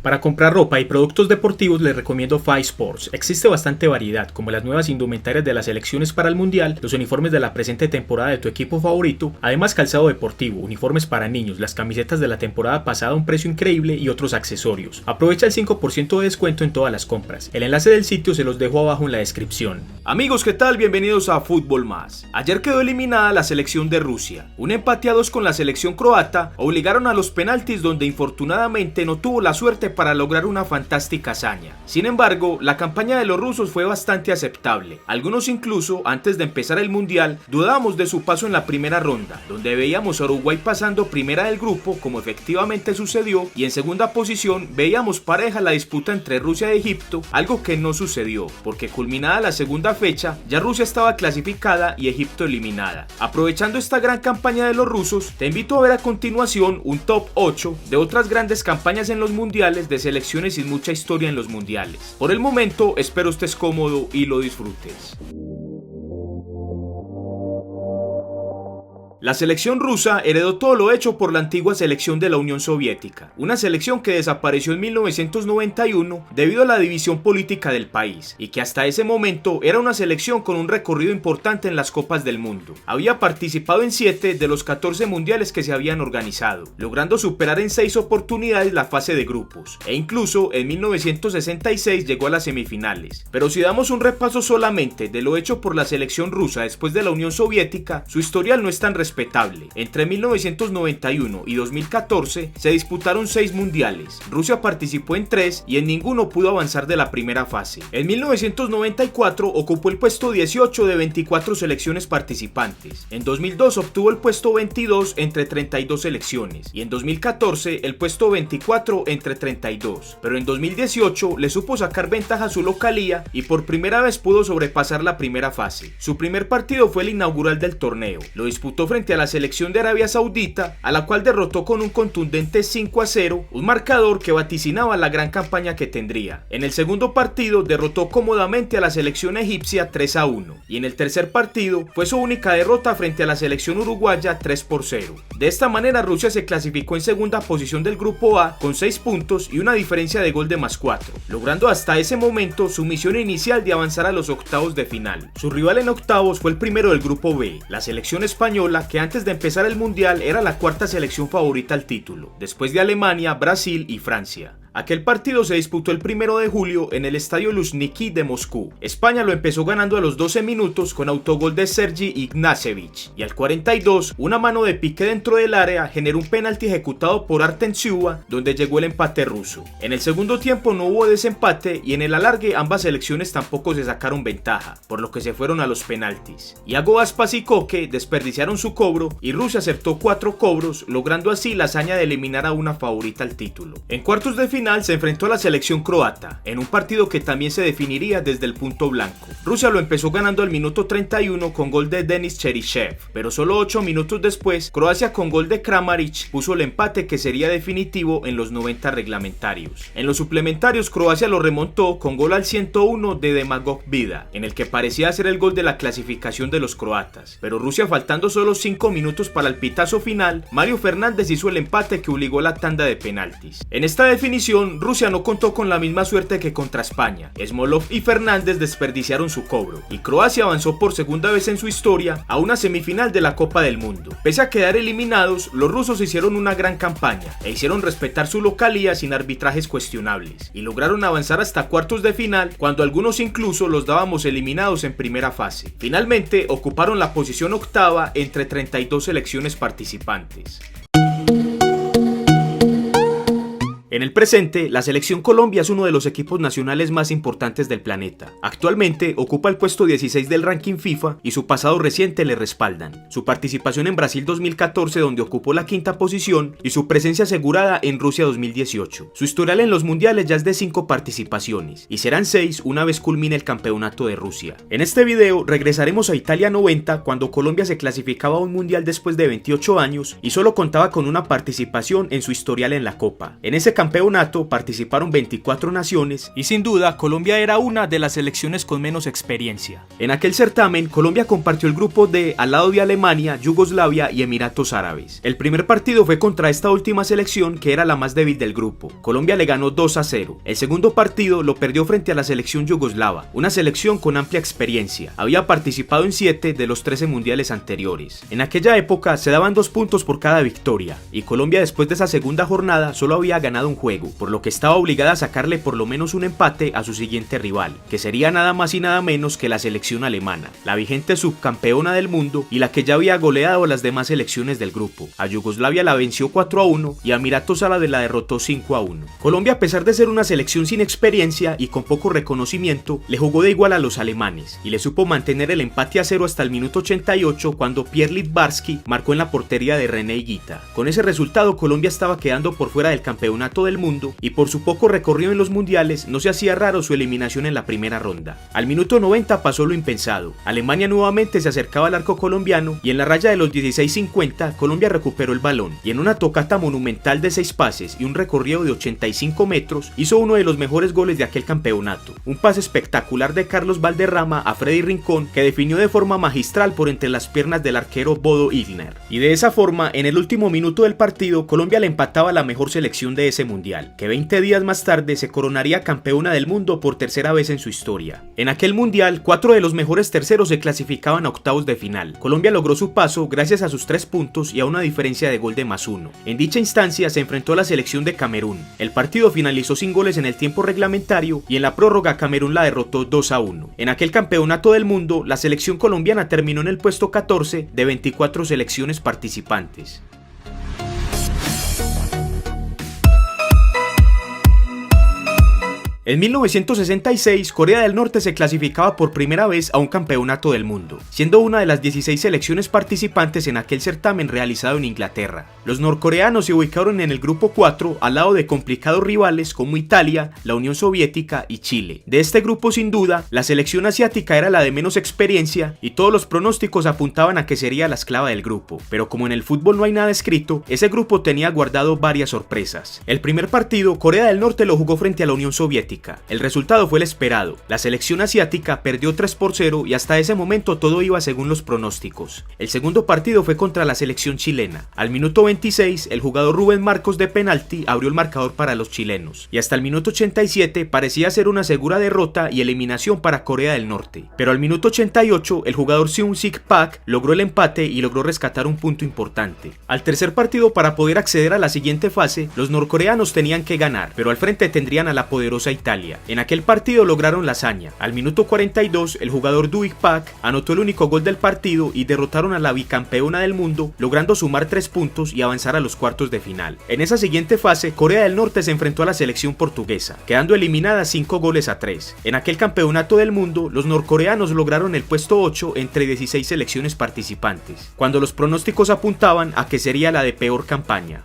Para comprar ropa y productos deportivos les recomiendo Five Sports. Existe bastante variedad, como las nuevas indumentarias de las selecciones para el mundial, los uniformes de la presente temporada de tu equipo favorito, además calzado deportivo, uniformes para niños, las camisetas de la temporada pasada a un precio increíble y otros accesorios. Aprovecha el 5% de descuento en todas las compras. El enlace del sitio se los dejo abajo en la descripción. Amigos, ¿qué tal? Bienvenidos a Fútbol Más. Ayer quedó eliminada la selección de Rusia. Un empate a 2 con la selección croata obligaron a los penaltis, donde infortunadamente no tuvo la suerte para lograr una fantástica hazaña. Sin embargo, la campaña de los rusos fue bastante aceptable. Algunos incluso, antes de empezar el mundial, dudábamos de su paso en la primera ronda, donde veíamos a Uruguay pasando primera del grupo, como efectivamente sucedió, y en segunda posición veíamos pareja la disputa entre Rusia y Egipto, algo que no sucedió, porque culminada la segunda fecha, ya Rusia estaba clasificada y Egipto eliminada. Aprovechando esta gran campaña de los rusos, te invito a ver a continuación un top 8 de otras grandes campañas en los mundiales de selecciones y mucha historia en los mundiales. Por el momento, espero estés cómodo y lo disfrutes. La selección rusa heredó todo lo hecho por la antigua selección de la Unión Soviética, una selección que desapareció en 1991 debido a la división política del país, y que hasta ese momento era una selección con un recorrido importante en las copas del mundo. Había participado en 7 de los 14 mundiales que se habían organizado, logrando superar en 6 oportunidades la fase de grupos, e incluso en 1966 llegó a las semifinales. Pero si damos un repaso solamente de lo hecho por la selección rusa después de la Unión Soviética, su historial no es tan respetable. Entre 1991 y 2014 se disputaron 6 mundiales. Rusia participó en 3 y en ninguno pudo avanzar de la primera fase. En 1994 ocupó el puesto 18 de 24 selecciones participantes. En 2002 obtuvo el puesto 22 entre 32 selecciones y en 2014 el puesto 24 entre 32. Pero en 2018 le supo sacar ventaja a su localía y por primera vez pudo sobrepasar la primera fase. Su primer partido fue el inaugural del torneo. Lo disputó frente a la selección de Arabia Saudita, a la cual derrotó con un contundente 5-0, un marcador que vaticinaba la gran campaña que tendría. En el segundo partido derrotó cómodamente a la selección egipcia 3-1, y en el tercer partido fue su única derrota frente a la selección uruguaya 3-0. De esta manera Rusia se clasificó en segunda posición del grupo A con 6 puntos y una diferencia de gol de +4, logrando hasta ese momento su misión inicial de avanzar a los octavos de final. Su rival en octavos fue el primero del grupo B, la selección española, que antes de empezar el mundial era la cuarta selección favorita al título, después de Alemania, Brasil y Francia. Aquel partido se disputó el 1 de julio en el estadio Luzhniki de Moscú. España lo empezó ganando a los 12 minutos con autogol de Sergi Ignashevich, y al 42 una mano de pique dentro del área generó un penalti ejecutado por Artem Syuba, donde llegó el empate ruso. En el segundo tiempo no hubo desempate y en el alargue ambas selecciones tampoco se sacaron ventaja, por lo que se fueron a los penaltis. Iago Aspas y Koke desperdiciaron su cobro y Rusia acertó 4 cobros, logrando así la hazaña de eliminar a una favorita al título. En cuartos de final se enfrentó a la selección croata, en un partido que también se definiría desde el punto blanco. Rusia lo empezó ganando al minuto 31 con gol de Denis Cheryshev, pero solo 8 minutos después, Croacia con gol de Kramaric puso el empate que sería definitivo en los 90 reglamentarios. En los suplementarios, Croacia lo remontó con gol al 101 de Demagog Vida, en el que parecía ser el gol de la clasificación de los croatas, pero Rusia, faltando solo 5 minutos para el pitazo final, Mario Fernández hizo el empate que obligó a la tanda de penaltis. En esta definición, Rusia no contó con la misma suerte que contra España. Smolov y Fernández desperdiciaron su cobro, y Croacia avanzó por segunda vez en su historia a una semifinal de la Copa del Mundo. Pese a quedar eliminados, los rusos hicieron una gran campaña e hicieron respetar su localía sin arbitrajes cuestionables, y lograron avanzar hasta cuartos de final, cuando algunos incluso los dábamos eliminados en primera fase. Finalmente ocuparon la posición octava entre 32 selecciones participantes. En el presente, la selección Colombia es uno de los equipos nacionales más importantes del planeta. Actualmente ocupa el puesto 16 del ranking FIFA y su pasado reciente le respaldan. Su participación en Brasil 2014, donde ocupó la 5ª posición, y su presencia asegurada en Rusia 2018. Su historial en los mundiales ya es de 5 participaciones, y serán 6 una vez culmine el campeonato de Rusia. En este video regresaremos a Italia 90, cuando Colombia se clasificaba a un mundial después de 28 años y solo contaba con una participación en su historial en la Copa. En ese campeonato campeonato participaron 24 naciones y sin duda Colombia era una de las selecciones con menos experiencia. En aquel certamen, Colombia compartió el grupo D al lado de Alemania, Yugoslavia y Emiratos Árabes. El primer partido fue contra esta última selección, que era la más débil del grupo. Colombia le ganó 2-0. El segundo partido lo perdió frente a la selección yugoslava, una selección con amplia experiencia. Había participado en 7 de los 13 mundiales anteriores. En aquella época se daban 2 puntos por cada victoria, y Colombia después de esa segunda jornada solo había ganado un juego, por lo que estaba obligada a sacarle por lo menos un empate a su siguiente rival, que sería nada más y nada menos que la selección alemana, la vigente subcampeona del mundo y la que ya había goleado a las demás selecciones del grupo. A Yugoslavia la venció 4-1 y a Emiratos Árabes la derrotó 5-1. Colombia, a pesar de ser una selección sin experiencia y con poco reconocimiento, le jugó de igual a los alemanes y le supo mantener el empate a 0 hasta el minuto 88, cuando Pierre Littbarski marcó en la portería de René Higuita. Con ese resultado, Colombia estaba quedando por fuera del campeonato del mundo y por su poco recorrido en los mundiales no se hacía raro su eliminación en la primera ronda. Al minuto 90 pasó lo impensado. Alemania nuevamente se acercaba al arco colombiano y en la raya de los 16:50 Colombia recuperó el balón y en una tocata monumental de 6 pases y un recorrido de 85 metros hizo uno de los mejores goles de aquel campeonato. Un pase espectacular de Carlos Valderrama a Freddy Rincón, que definió de forma magistral por entre las piernas del arquero Bodo Illner. Y de esa forma, en el último minuto del partido, Colombia le empataba a la mejor selección de ese mundial, que 20 días más tarde se coronaría campeona del mundo por tercera vez en su historia. En aquel mundial, 4 de los mejores terceros se clasificaban a octavos de final. Colombia logró su paso gracias a sus 3 puntos y a una diferencia de gol de +1. En dicha instancia se enfrentó a la selección de Camerún. El partido finalizó sin goles en el tiempo reglamentario y en la prórroga Camerún la derrotó 2-1. En aquel campeonato del mundo, la selección colombiana terminó en el puesto 14 de 24 selecciones participantes. En 1966, Corea del Norte se clasificaba por primera vez a un campeonato del mundo, siendo una de las 16 selecciones participantes en aquel certamen realizado en Inglaterra. Los norcoreanos se ubicaron en el grupo 4 al lado de complicados rivales como Italia, la Unión Soviética y Chile. De este grupo, sin duda, la selección asiática era la de menos experiencia y todos los pronósticos apuntaban a que sería la esclava del grupo. Pero como en el fútbol no hay nada escrito, ese grupo tenía guardado varias sorpresas. El primer partido, Corea del Norte lo jugó frente a la Unión Soviética. El resultado fue el esperado. La selección asiática perdió 3-0 y hasta ese momento todo iba según los pronósticos. El segundo partido fue contra la selección chilena. Al minuto 26, el jugador Rubén Marcos de penalti abrió el marcador para los chilenos y hasta el minuto 87 parecía ser una segura derrota y eliminación para Corea del Norte. Pero al minuto 88, el jugador Seung-sik Park logró el empate y logró rescatar un punto importante. Al tercer partido, para poder acceder a la siguiente fase, los norcoreanos tenían que ganar, pero al frente tendrían a la poderosa Italia. En aquel partido lograron la hazaña. Al minuto 42, el jugador Duik Park anotó el único gol del partido y derrotaron a la bicampeona del mundo, logrando sumar 3 puntos y avanzar a los cuartos de final. En esa siguiente fase, Corea del Norte se enfrentó a la selección portuguesa, quedando eliminada 5-3. En aquel campeonato del mundo, los norcoreanos lograron el puesto 8 entre 16 selecciones participantes, cuando los pronósticos apuntaban a que sería la de peor campaña.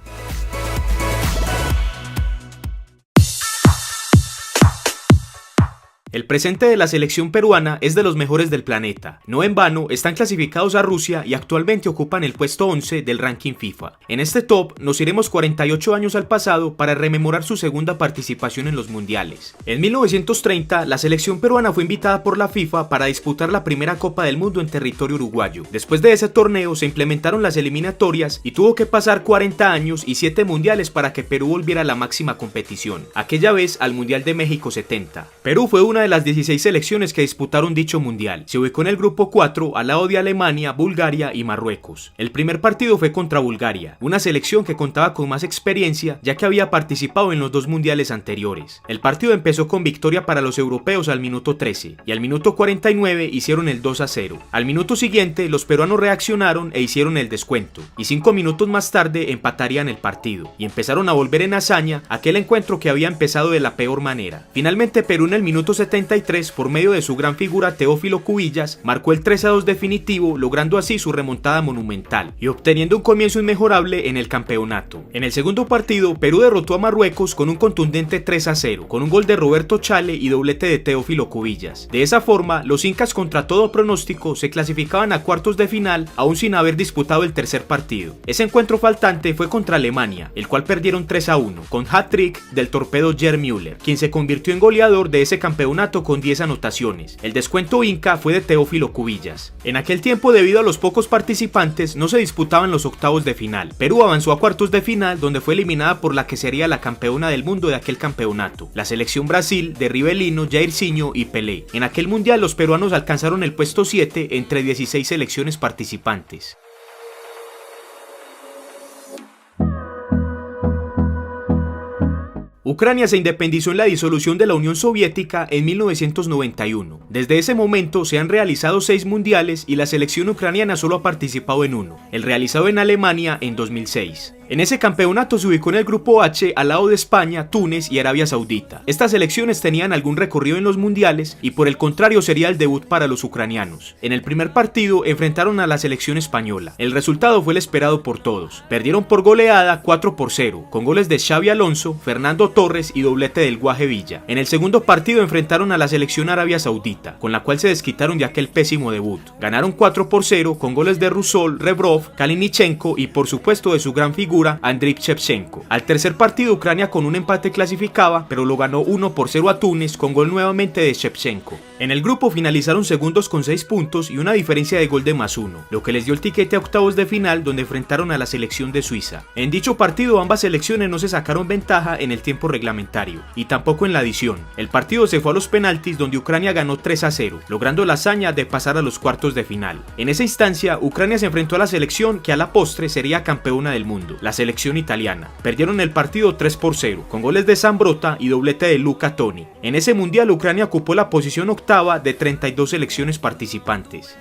El presente de la selección peruana es de los mejores del planeta. No en vano, están clasificados a Rusia y actualmente ocupan el puesto 11 del ranking FIFA. En este top nos iremos 48 años al pasado para rememorar su segunda participación en los mundiales. En 1930, la selección peruana fue invitada por la FIFA para disputar la primera Copa del Mundo en territorio uruguayo. Después de ese torneo se implementaron las eliminatorias y tuvo que pasar 40 años y 7 mundiales para que Perú volviera a la máxima competición, aquella vez al Mundial de México 70. Perú fue una de las 16 selecciones que disputaron dicho mundial. Se ubicó en el grupo 4 al lado de Alemania, Bulgaria y Marruecos. El primer partido fue contra Bulgaria, una selección que contaba con más experiencia ya que había participado en los 2 mundiales anteriores. El partido empezó con victoria para los europeos al minuto 13 y al minuto 49 hicieron el 2-0. Al minuto siguiente los peruanos reaccionaron e hicieron el descuento y 5 minutos más tarde empatarían el partido y empezaron a volver en hazaña aquel encuentro que había empezado de la peor manera. Finalmente Perú en el minuto 70 1973, por medio de su gran figura Teófilo Cubillas, marcó el 3-2 definitivo, logrando así su remontada monumental y obteniendo un comienzo inmejorable en el campeonato. En el segundo partido, Perú derrotó a Marruecos con un contundente 3-0, con un gol de Roberto Chale y doblete de Teófilo Cubillas. De esa forma, los incas contra todo pronóstico se clasificaban a cuartos de final, aún sin haber disputado el tercer partido. Ese encuentro faltante fue contra Alemania, el cual perdieron 3-1, con hat-trick del torpedo Gerd Müller, quien se convirtió en goleador de ese campeonato con 10 anotaciones. El descuento inca fue de Teófilo Cubillas. En aquel tiempo, debido a los pocos participantes, no se disputaban los octavos de final. Perú avanzó a cuartos de final, donde fue eliminada por la que sería la campeona del mundo de aquel campeonato, la selección Brasil de Rivelino, Jairzinho y Pelé. En aquel mundial los peruanos alcanzaron el puesto 7 entre 16 selecciones participantes. Ucrania se independizó en la disolución de la Unión Soviética en 1991. Desde ese momento se han realizado 6 mundiales y la selección ucraniana solo ha participado en uno, el realizado en Alemania en 2006. En ese campeonato se ubicó en el grupo H al lado de España, Túnez y Arabia Saudita. Estas selecciones tenían algún recorrido en los mundiales y por el contrario sería el debut para los ucranianos. En el primer partido enfrentaron a la selección española. El resultado fue el esperado por todos. Perdieron por goleada 4-0, con goles de Xavi Alonso, Fernando Torres y doblete del Guaje Villa. En el segundo partido enfrentaron a la selección Arabia Saudita, con la cual se desquitaron de aquel pésimo debut. Ganaron 4-0 con goles de Rusol, Rebrov, Kalinichenko y por supuesto de su gran figura Andriy Shevchenko. Al tercer partido Ucrania con un empate clasificaba, pero lo ganó 1-0 a Túnez con gol nuevamente de Shevchenko. En el grupo finalizaron segundos con 6 puntos y una diferencia de gol de +1, lo que les dio el tiquete a octavos de final, donde enfrentaron a la selección de Suiza. En dicho partido ambas selecciones no se sacaron ventaja en el tiempo reglamentario y tampoco en la adición. El partido se fue a los penaltis, donde Ucrania ganó 3-0, logrando la hazaña de pasar a los cuartos de final. En esa instancia Ucrania se enfrentó a la selección que a la postre sería campeona del mundo, la selección italiana. Perdieron el partido 3-0, con goles de Zambrotta y doblete de Luca Toni. En ese mundial Ucrania ocupó la posición octava de 32 selecciones participantes.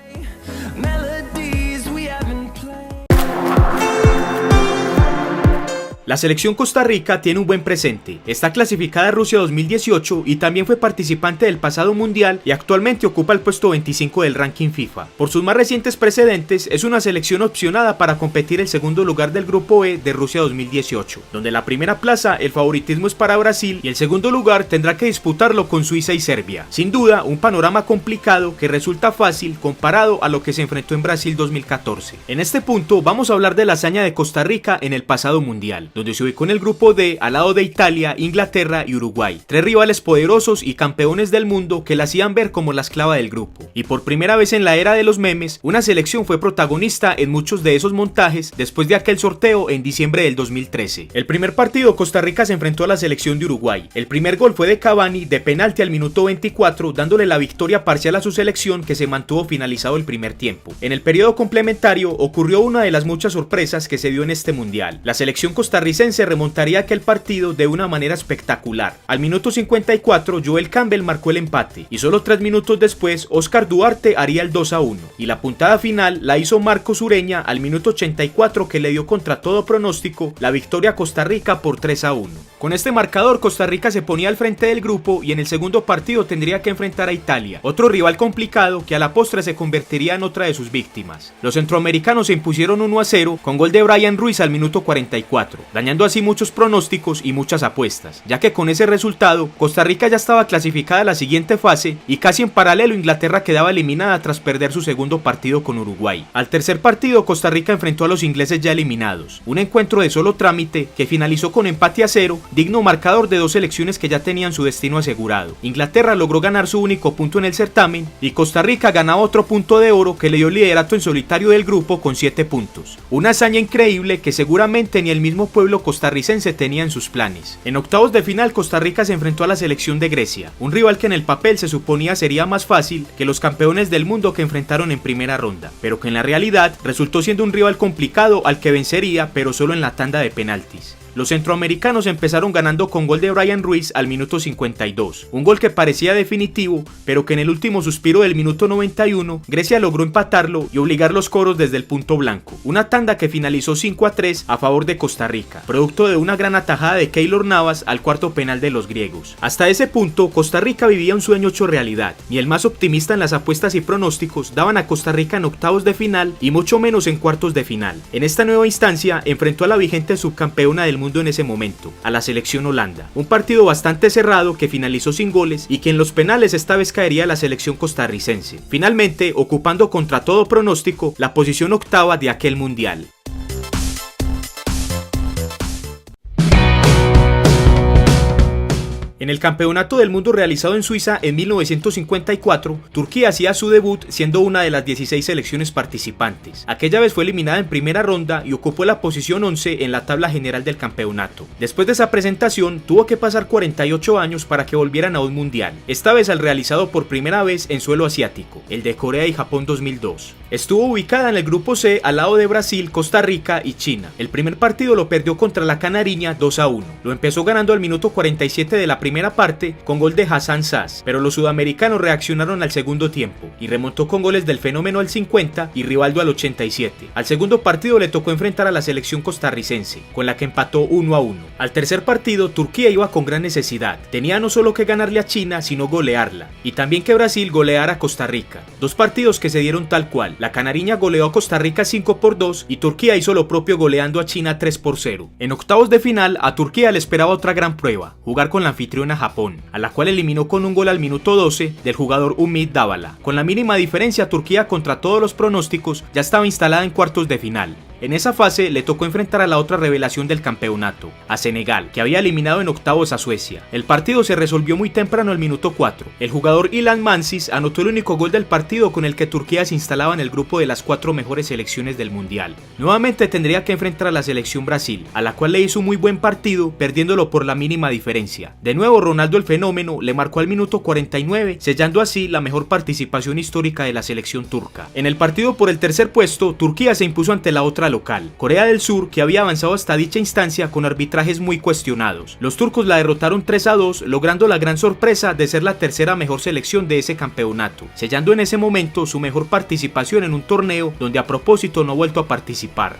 La selección Costa Rica tiene un buen presente, está clasificada a Rusia 2018 y también fue participante del pasado mundial y actualmente ocupa el puesto 25 del ranking FIFA. Por sus más recientes precedentes, es una selección opcionada para competir el segundo lugar del grupo E de Rusia 2018, donde la primera plaza el favoritismo es para Brasil y el segundo lugar tendrá que disputarlo con Suiza y Serbia. Sin duda, un panorama complicado que resulta fácil comparado a lo que se enfrentó en Brasil 2014. En este punto vamos a hablar de la hazaña de Costa Rica en el pasado mundial, donde se ubicó en el grupo D al lado de Italia, Inglaterra y Uruguay, 3 rivales poderosos y campeones del mundo que la hacían ver como la esclava del grupo. Y por primera vez en la era de los memes, una selección fue protagonista en muchos de esos montajes después de aquel sorteo en diciembre del 2013. El primer partido Costa Rica se enfrentó a la selección de Uruguay. El primer gol fue de Cavani de penalti al minuto 24, dándole la victoria parcial a su selección, que se mantuvo finalizado el primer tiempo. En el periodo complementario ocurrió una de las muchas sorpresas que se dio en este mundial. La selección costarricense remontaría aquel partido de una manera espectacular. Al minuto 54 Joel Campbell marcó el empate y solo 3 minutos después Oscar Duarte haría el 2-1 y la puntada final la hizo Marcos Ureña al minuto 84, que le dio contra todo pronóstico la victoria a Costa Rica por 3-1. Con este marcador Costa Rica se ponía al frente del grupo y en el segundo partido tendría que enfrentar a Italia, otro rival complicado que a la postre se convertiría en otra de sus víctimas. Los centroamericanos se impusieron 1-0 con gol de Brian Ruiz al minuto 44, dañando así muchos pronósticos y muchas apuestas, ya que con ese resultado Costa Rica ya estaba clasificada a la siguiente fase y casi en paralelo Inglaterra quedaba eliminada tras perder su segundo partido con Uruguay. Al tercer partido Costa Rica enfrentó a los ingleses ya eliminados, un encuentro de solo trámite que finalizó con empate a 0, digno marcador de dos selecciones que ya tenían su destino asegurado. Inglaterra logró ganar su único punto en el certamen y Costa Rica ganaba otro punto de oro que le dio liderato en solitario del grupo con 7 puntos. Una hazaña increíble que seguramente ni el mismo pueblo costarricense tenía en sus planes. En octavos de final Costa Rica se enfrentó a la selección de Grecia, un rival que en el papel se suponía sería más fácil que los campeones del mundo que enfrentaron en primera ronda, pero que en la realidad resultó siendo un rival complicado al que vencería, pero solo en la tanda de penaltis. Los centroamericanos empezaron ganando con gol de Brian Ruiz al minuto 52, un gol que parecía definitivo, pero que en el último suspiro del minuto 91, Grecia logró empatarlo y obligar los coros desde el punto blanco, una tanda que finalizó 5-3 a favor de Costa Rica, producto de una gran atajada de Keylor Navas al cuarto penal de los griegos. Hasta ese punto, Costa Rica vivía un sueño hecho realidad, ni el más optimista en las apuestas y pronósticos daban a Costa Rica en octavos de final y mucho menos en cuartos de final. En esta nueva instancia, enfrentó a la vigente subcampeona del mundo en ese momento, a la selección Holanda, un partido bastante cerrado que finalizó sin goles y que en los penales esta vez caería la selección costarricense, finalmente ocupando contra todo pronóstico la posición octava de aquel mundial. En el Campeonato del Mundo realizado en Suiza en 1954, Turquía hacía su debut siendo una de las 16 selecciones participantes. Aquella vez fue eliminada en primera ronda y ocupó la posición 11 en la tabla general del campeonato. Después de esa presentación, tuvo que pasar 48 años para que volvieran a un mundial, esta vez al realizado por primera vez en suelo asiático, el de Corea y Japón 2002. Estuvo ubicada en el grupo C al lado de Brasil, Costa Rica y China. El primer partido lo perdió contra la Canariña 2-1. Lo empezó ganando al minuto 47 de la primera parte con gol de Hassan Sass, pero los sudamericanos reaccionaron al segundo tiempo y remontó con goles del Fenómeno al 50 y Rivaldo al 87. Al segundo partido le tocó enfrentar a la selección costarricense, con la que empató 1-1. Al tercer partido, Turquía iba con gran necesidad. Tenía no solo que ganarle a China, sino golearla, y también que Brasil goleara a Costa Rica. Dos partidos que se dieron tal cual. La Canariña goleó a Costa Rica 5-2 y Turquía hizo lo propio goleando a China 3-0. En octavos de final, a Turquía le esperaba otra gran prueba, jugar con la anfitriona Japón, a la cual eliminó con un gol al minuto 12 del jugador Umid Davala. Con la mínima diferencia, Turquía contra todos los pronósticos ya estaba instalada en cuartos de final. En esa fase le tocó enfrentar a la otra revelación del campeonato, a Senegal, que había eliminado en octavos a Suecia. El partido se resolvió muy temprano al minuto 4. El jugador Ilan Mansis anotó el único gol del partido con el que Turquía se instalaba en el grupo de las 4 mejores selecciones del mundial. Nuevamente tendría que enfrentar a la selección Brasil, a la cual le hizo un muy buen partido, perdiéndolo por la mínima diferencia. De nuevo Ronaldo el Fenómeno le marcó al minuto 49, sellando así la mejor participación histórica de la selección turca. En el partido por el tercer puesto, Turquía se impuso ante la otra local, Corea del Sur, que había avanzado hasta dicha instancia con arbitrajes muy cuestionados. Los turcos la derrotaron 3-2, logrando la gran sorpresa de ser la tercera mejor selección de ese campeonato, sellando en ese momento su mejor participación en un torneo donde a propósito no ha vuelto a participar.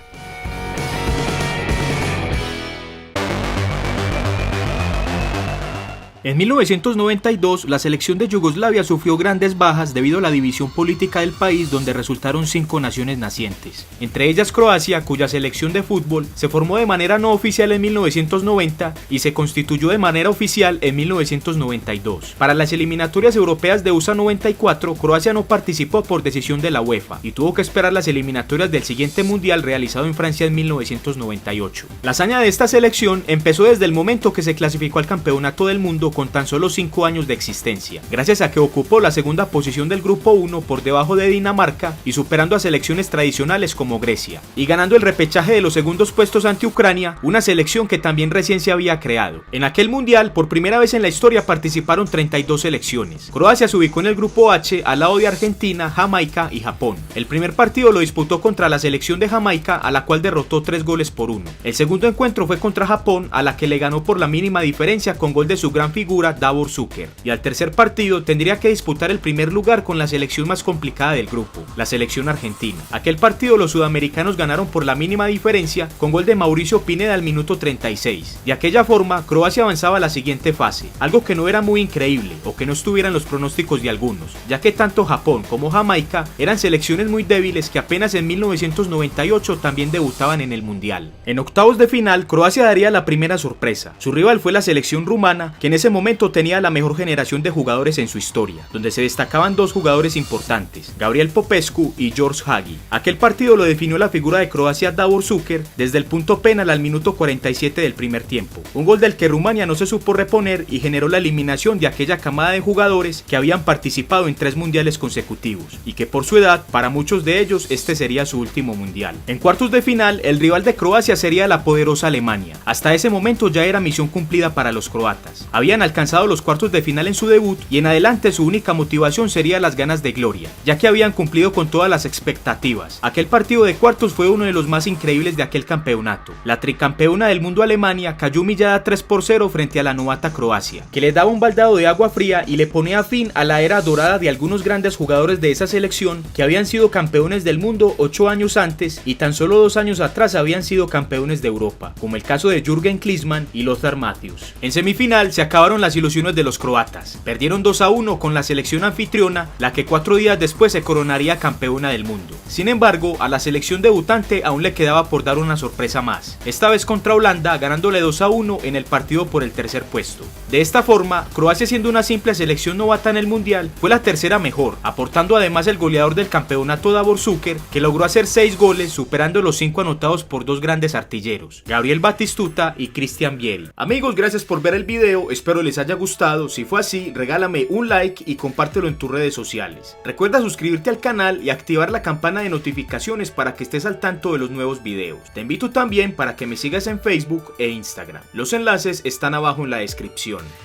En 1992, la selección de Yugoslavia sufrió grandes bajas debido a la división política del país, donde resultaron 5 naciones nacientes, entre ellas Croacia, cuya selección de fútbol se formó de manera no oficial en 1990 y se constituyó de manera oficial en 1992. Para las eliminatorias europeas de USA 94, Croacia no participó por decisión de la UEFA y tuvo que esperar las eliminatorias del siguiente mundial realizado en Francia en 1998. La hazaña de esta selección empezó desde el momento que se clasificó al Campeonato del Mundo con tan solo 5 años de existencia, gracias a que ocupó la segunda posición del grupo 1 por debajo de Dinamarca y superando a selecciones tradicionales como Grecia, y ganando el repechaje de los segundos puestos ante Ucrania, una selección que también recién se había creado. En aquel mundial, por primera vez en la historia participaron 32 selecciones. Croacia se ubicó en el grupo H al lado de Argentina, Jamaica y Japón. El primer partido lo disputó contra la selección de Jamaica, a la cual derrotó 3-1. El segundo encuentro fue contra Japón, a la que le ganó por la mínima diferencia con gol de su gran figura Davor Šuker, y al tercer partido tendría que disputar el primer lugar con la selección más complicada del grupo, la selección argentina. Aquel partido los sudamericanos ganaron por la mínima diferencia con gol de Mauricio Pineda al minuto 36. De aquella forma, Croacia avanzaba a la siguiente fase, algo que no era muy increíble o que no estuviera en los pronósticos de algunos, ya que tanto Japón como Jamaica eran selecciones muy débiles que apenas en 1998 también debutaban en el mundial. En octavos de final, Croacia daría la primera sorpresa. Su rival fue la selección rumana, que en ese momento tenía la mejor generación de jugadores en su historia, donde se destacaban 2 jugadores importantes, Gabriel Popescu y George Hagi. Aquel partido lo definió la figura de Croacia Davor Šuker desde el punto penal al minuto 47 del primer tiempo, un gol del que Rumania no se supo reponer y generó la eliminación de aquella camada de jugadores que habían participado en 3 mundiales consecutivos, y que por su edad, para muchos de ellos, este sería su último mundial. En cuartos de final, el rival de Croacia sería la poderosa Alemania. Hasta ese momento ya era misión cumplida para los croatas. Habían habían alcanzado los cuartos de final en su debut y en adelante su única motivación sería las ganas de gloria, ya que habían cumplido con todas las expectativas. Aquel partido de cuartos fue uno de los más increíbles de aquel campeonato. La tricampeona del mundo Alemania cayó humillada 3-0 frente a la novata Croacia, que le daba un baldado de agua fría y le ponía fin a la era dorada de algunos grandes jugadores de esa selección que habían sido campeones del mundo 8 años antes y tan solo 2 años atrás habían sido campeones de Europa, como el caso de Jürgen Klinsmann y Lothar Matthäus. En semifinal se acabaron las ilusiones de los croatas, perdieron 2-1 con la selección anfitriona, la que 4 días después se coronaría campeona del mundo. Sin embargo, a la selección debutante aún le quedaba por dar una sorpresa más, esta vez contra Holanda, ganándole 2-1 en el partido por el tercer puesto. De esta forma, Croacia, siendo una simple selección novata en el mundial, fue la tercera mejor, aportando además el goleador del campeonato Davor Šuker, que logró hacer 6 goles, superando los 5 anotados por 2 grandes artilleros, Gabriel Batistuta y Christian Vieri. Amigos, gracias por ver el video, espero les haya gustado. Si fue así, regálame un like y compártelo en tus redes sociales. Recuerda suscribirte al canal y activar la campana de notificaciones para que estés al tanto de los nuevos videos. Te invito también para que me sigas en Facebook e Instagram. Los enlaces están abajo en la descripción.